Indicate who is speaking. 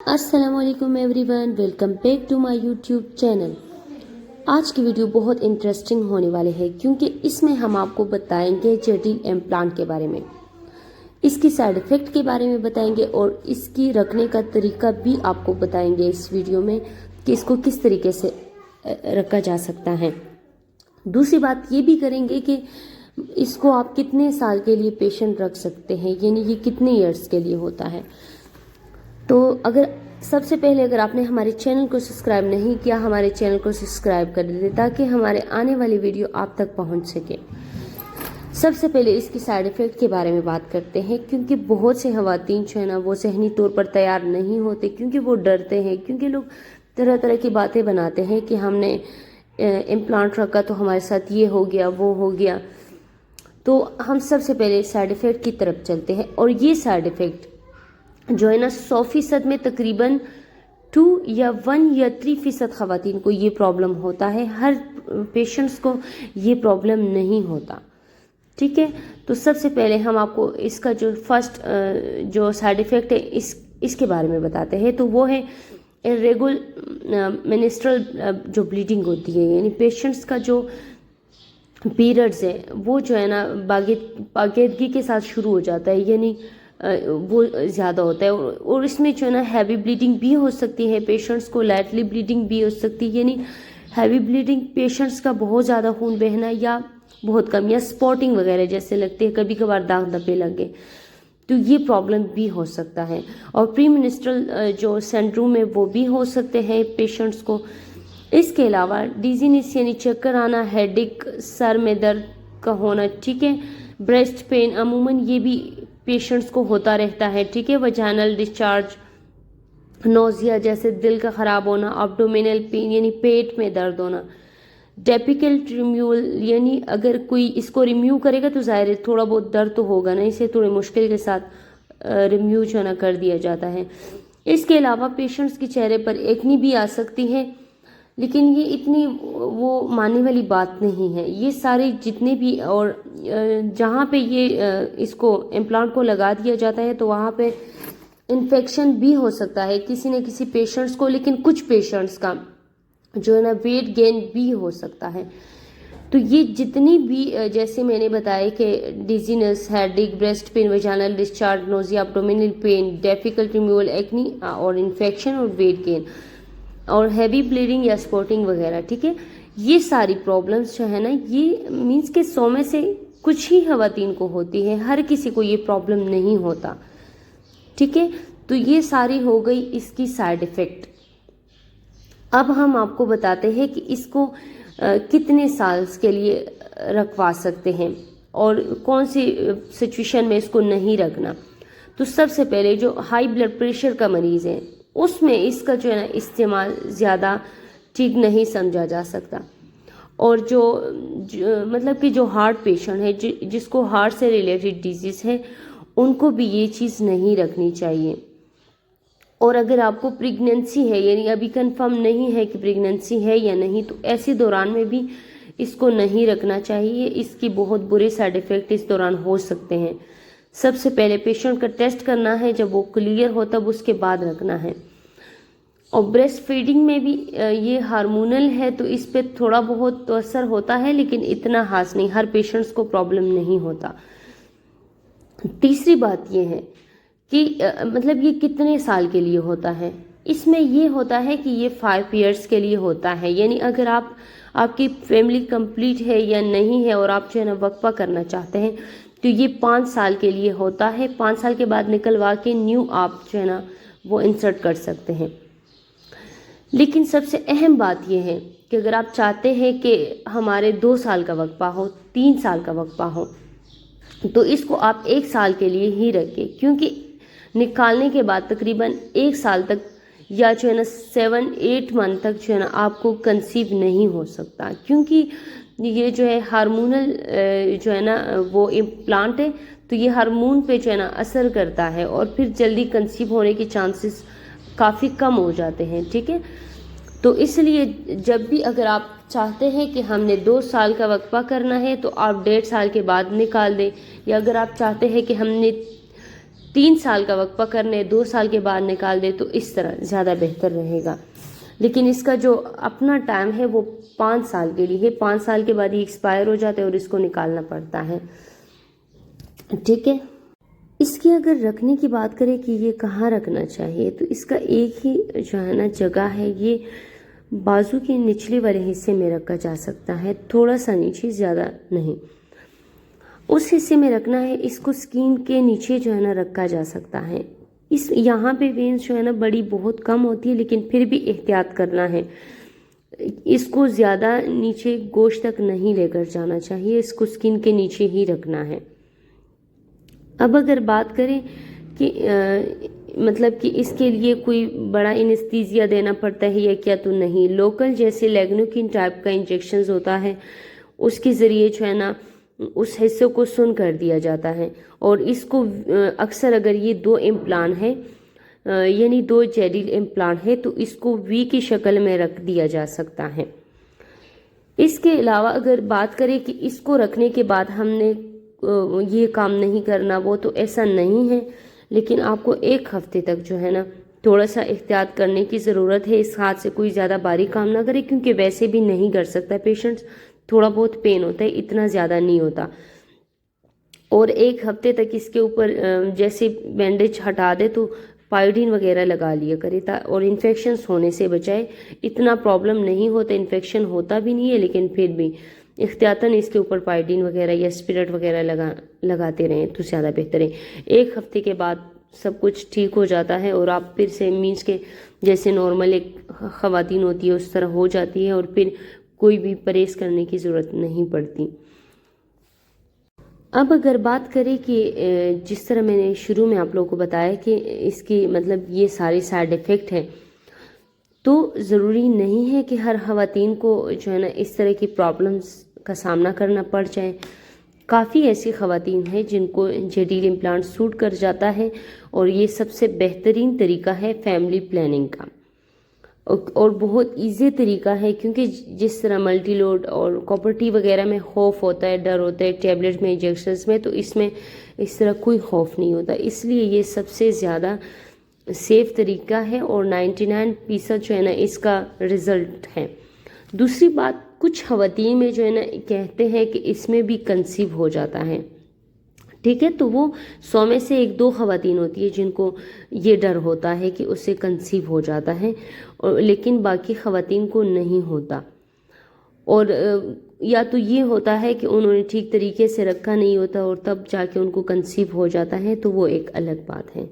Speaker 1: अस्सलाम वालेकुम everyone, welcome back to my YouTube channel. आज की वीडियो बहुत इंटरेस्टिंग होने वाली है क्योंकि इसमें हम आपको बताएंगे जेटिल इम्प्लांट के बारे में, इसकी साइड इफ़ेक्ट के बारे में बताएंगे और इसकी रखने का तरीका भी आपको बताएंगे इस वीडियो में कि इसको किस तरीके से रखा जा सकता है। दूसरी बात ये भी करेंगे कि इसको आप कितने साल के लिए पेशेंट रख सकते हैं, यानी ये कितने ईयर्स के लिए होता है। तो सबसे पहले अगर आपने हमारे चैनल को सब्सक्राइब नहीं किया, हमारे चैनल को सब्सक्राइब कर दीजिए ताकि हमारे आने वाली वीडियो आप तक पहुंच सके। सबसे पहले इसकी साइड इफ़ेक्ट के बारे में बात करते हैं, क्योंकि बहुत से ख़वातीन जो है ना वो ज़हनी तौर पर तैयार नहीं होते, क्योंकि वो डरते हैं, क्योंकि लोग तरह तरह की बातें बनाते हैं कि हमने इम्प्लांट रखा तो हमारे साथ ये हो गया वो हो गया। तो हम सबसे पहले साइड इफ़ेक्ट की तरफ चलते हैं, और ये साइड इफ़ेक्ट जो है ना 100% में तकरीबन 2 या 1 या 3% ख़वातीन को ये प्रॉब्लम होता है। हर पेशेंट्स को ये प्रॉब्लम नहीं होता, ठीक है। तो सबसे पहले हम आपको इसका जो फर्स्ट जो साइड इफ़ेक्ट है इसके बारे में बताते हैं। तो वो है इर्रेगुलर मेंस्ट्रुअल जो ब्लीडिंग होती है, यानी पेशेंट्स का जो पीरियड्स है वो जो है ना बाकायदगी के साथ शुरू हो जाता है, यानी वो ज़्यादा होता है। और इसमें जो है ना हैवी ब्लीडिंग भी हो सकती है, पेशेंट्स को लाइटली ब्लीडिंग भी हो सकती है, यानी हैवी ब्लीडिंग पेशेंट्स का बहुत ज़्यादा खून बहना या बहुत कम, या स्पॉटिंग वगैरह जैसे लगते हैं, कभी कभार दाग धब्बे लगे, तो ये प्रॉब्लम भी हो सकता है। और प्री मेंस्ट्रुअल जो सिंड्रोम है वो भी हो सकते हैं पेशेंट्स को। इसके अलावा डिजीनेस यानी चक्कर आना, हेडेक, सर में दर्द का होना, ठीक है, ब्रेस्ट पेन अमूमन ये भी पेशेंट्स को होता रहता है, ठीक है, वजाइनल डिस्चार्ज, नोजिया जैसे दिल का ख़राब होना, एब्डोमिनल पेन यानी पेट में दर्द होना, डेपिकल रिम्यूअल यानी अगर कोई इसको रिम्यू करेगा तो ज़ाहिर है थोड़ा बहुत दर्द तो होगा ना, इसे थोड़ी मुश्किल के साथ रिम्यू जो ना कर दिया जाता है। इसके अलावा पेशेंट्स के चेहरे पर एक्नी भी आ सकती है, लेकिन ये इतनी वो मानने वाली बात नहीं है। ये सारे जितने भी, और जहाँ पे ये इसको इम्प्लांट को लगा दिया जाता है तो वहाँ पे इन्फेक्शन भी हो सकता है किसी न किसी पेशेंट्स को, लेकिन कुछ पेशेंट्स का जो है ना वेट गेन भी हो सकता है। तो ये जितनी भी जैसे मैंने बताया कि dizziness, headache, breast pain, vaginal discharge, nausea, abdominal pain, difficult removal, acne और इन्फेक्शन और वेट गेन और हैवी ब्लीडिंग या स्पॉटिंग वगैरह, ठीक है, ये सारी प्रॉब्लम्स जो है ना ये मीन्स के 100 में से कुछ ही ख़वातीन को होती है, हर किसी को ये प्रॉब्लम नहीं होता, ठीक है। तो ये सारी हो गई इसकी साइड इफ़ेक्ट। अब हम आपको बताते हैं कि इसको कितने साल्स के लिए रखवा सकते हैं और कौन सी सिचुएशन में इसको नहीं रखना। तो सबसे पहले जो हाई ब्लड प्रेशर का मरीज़ है उसमें इसका जो है ना इस्तेमाल ज़्यादा ठीक नहीं समझा जा सकता, और जो मतलब कि जो हार्ट पेशेंट है जिसको हार्ट से रिलेटेड डिजीज़ है उनको भी ये चीज़ नहीं रखनी चाहिए। और अगर आपको प्रेगनेंसी है, यानी अभी कंफर्म नहीं है कि प्रेगनेंसी है या नहीं, तो ऐसे दौरान में भी इसको नहीं रखना चाहिए। इसकी बहुत बुरे साइड इफ़ेक्ट इस दौरान हो सकते हैं। सबसे पहले पेशेंट का टेस्ट करना है, जब वो क्लियर हो तब उसके बाद रखना है। और ब्रेस्ट फीडिंग में भी ये हार्मोनल है तो इस पे थोड़ा बहुत तो असर होता है, लेकिन इतना खास नहीं, हर पेशेंट्स को प्रॉब्लम नहीं होता। तीसरी बात ये है कि मतलब ये कितने साल के लिए होता है। इसमें ये होता है कि ये 5 ईयर्स के लिए होता है, यानी अगर आपकी फैमिली कंप्लीट है या नहीं है और आप जो है ना वक्फा करना चाहते हैं तो ये 5 साल के लिए होता है। 5 साल के बाद निकलवा के न्यू आप जो है ना वो इंसर्ट कर सकते हैं। लेकिन सबसे अहम बात यह है कि अगर आप चाहते हैं कि हमारे 2 साल का वक्फा हो, 3 साल का वक्फा हो, तो इसको आप 1 साल के लिए ही रखें, क्योंकि निकालने के बाद तकरीबन 1 साल तक या जो है ना 7-8 मंथ तक जो है ना आपको कंसीव नहीं हो सकता, क्योंकि ये जो है हार्मोनल जो है ना वो इम्प्लांट है, तो ये हार्मोन पे जो है ना असर करता है और फिर जल्दी कंसीव होने के चांसेस काफ़ी कम हो जाते हैं, ठीक है। तो इसलिए जब भी अगर आप चाहते हैं कि हमने 2 साल का वक्फा करना है तो आप 1.5 साल के बाद निकाल दें, या अगर आप चाहते हैं कि हमने 3 साल का वक्फा करने 2 साल के बाद निकाल दे तो इस तरह ज़्यादा बेहतर रहेगा। लेकिन इसका जो अपना टाइम है वो 5 साल के लिए है, 5 साल के बाद ये एक्सपायर हो जाता है और इसको निकालना पड़ता है। ठीक है, इसकी अगर रखने की बात करें कि ये कहाँ रखना चाहिए, तो इसका एक ही जो है ना जगह है, ये बाजू के निचले वाले हिस्से में रखा जा सकता है, थोड़ा सा नीचे, ज़्यादा नहीं। उस हिस्से में रखना है, इसको स्किन के नीचे जो है ना रखा जा सकता है। इस यहाँ पे वेन्स जो है ना बड़ी बहुत कम होती है, लेकिन फिर भी एहतियात करना है, इसको ज़्यादा नीचे गोश्त तक नहीं लेकर जाना चाहिए, इसको स्किन के नीचे ही रखना है। अब अगर बात करें कि मतलब कि इसके लिए कोई बड़ा एनेस्थीसिया देना पड़ता है या क्या, तो नहीं। लोकल जैसे लेग्नोकिन टाइप का इंजेक्शन होता है, उसके ज़रिए जो है ना उस हिस्से को सुन कर दिया जाता है। और इसको अक्सर अगर ये 2 इम्प्लांट है यानी 2 जेडिल इम्प्लांट है तो इसको वी की शक्ल में रख दिया जा सकता है। इसके अलावा अगर बात करें कि इसको रखने के बाद हमने ये काम नहीं करना, वो तो ऐसा नहीं है, लेकिन आपको 1 हफ्ते तक जो है ना थोड़ा सा एहतियात करने की ज़रूरत है। इस हाथ से कोई ज़्यादा बारीक काम ना करे, क्योंकि वैसे भी नहीं कर सकता पेशेंट्स, थोड़ा बहुत पेन होता है, इतना ज़्यादा नहीं होता। और 1 हफ्ते तक इसके ऊपर जैसे बैंडेज हटा दे तो पायोडीन वगैरह लगा लिया करे और इन्फेक्शन होने से बचाए। इतना प्रॉब्लम नहीं होता, इन्फेक्शन होता भी नहीं है, लेकिन फिर भी एहतियातन इसके ऊपर पायोडीन वगैरह या स्पिरिट वगैरह लगाते रहें तो ज़्यादा बेहतर है। 1 हफ्ते के बाद सब कुछ ठीक हो जाता है और आप फिर से मीन्स के जैसे नॉर्मल एक ख़वातीन होती है उस तरह हो जाती है, और फिर कोई भी परहेज करने की ज़रूरत नहीं पड़ती। अब अगर बात करें कि जिस तरह मैंने शुरू में आप लोगों को बताया कि इसकी मतलब ये सारे साइड इफ़ेक्ट हैं, तो ज़रूरी नहीं है कि हर ख़वातीन को जो है ना इस तरह की प्रॉब्लम्स का सामना करना पड़ जाए। काफ़ी ऐसी ख़वातीन हैं जिनको जेडिल इम्प्लांट सूट कर जाता है, और ये सबसे बेहतरीन तरीका है फैमिली प्लानिंग का, और बहुत इजी तरीका है। क्योंकि जिस तरह मल्टी लोड और कॉपर टी वगैरह में खौफ होता है, डर होता है, टैबलेट में, इंजेक्शंस में, तो इसमें इस तरह कोई खौफ नहीं होता। इसलिए ये सबसे ज़्यादा सेफ तरीका है और 99% जो है ना इसका रिज़ल्ट है। दूसरी बात, कुछ ख़वातीन में जो है ना कहते हैं कि इसमें भी कंसीव हो जाता है। ठीक है, तो वो 100 में से 1-2 ख़वातीन होती है जिनको ये डर होता है कि उससे कंसीव हो जाता है, और लेकिन बाकी ख़वातीन को नहीं होता। और या तो ये होता है कि उन्होंने ठीक तरीके से रखा नहीं होता और तब जाके उनको कंसीव हो जाता है, तो वो एक अलग बात है।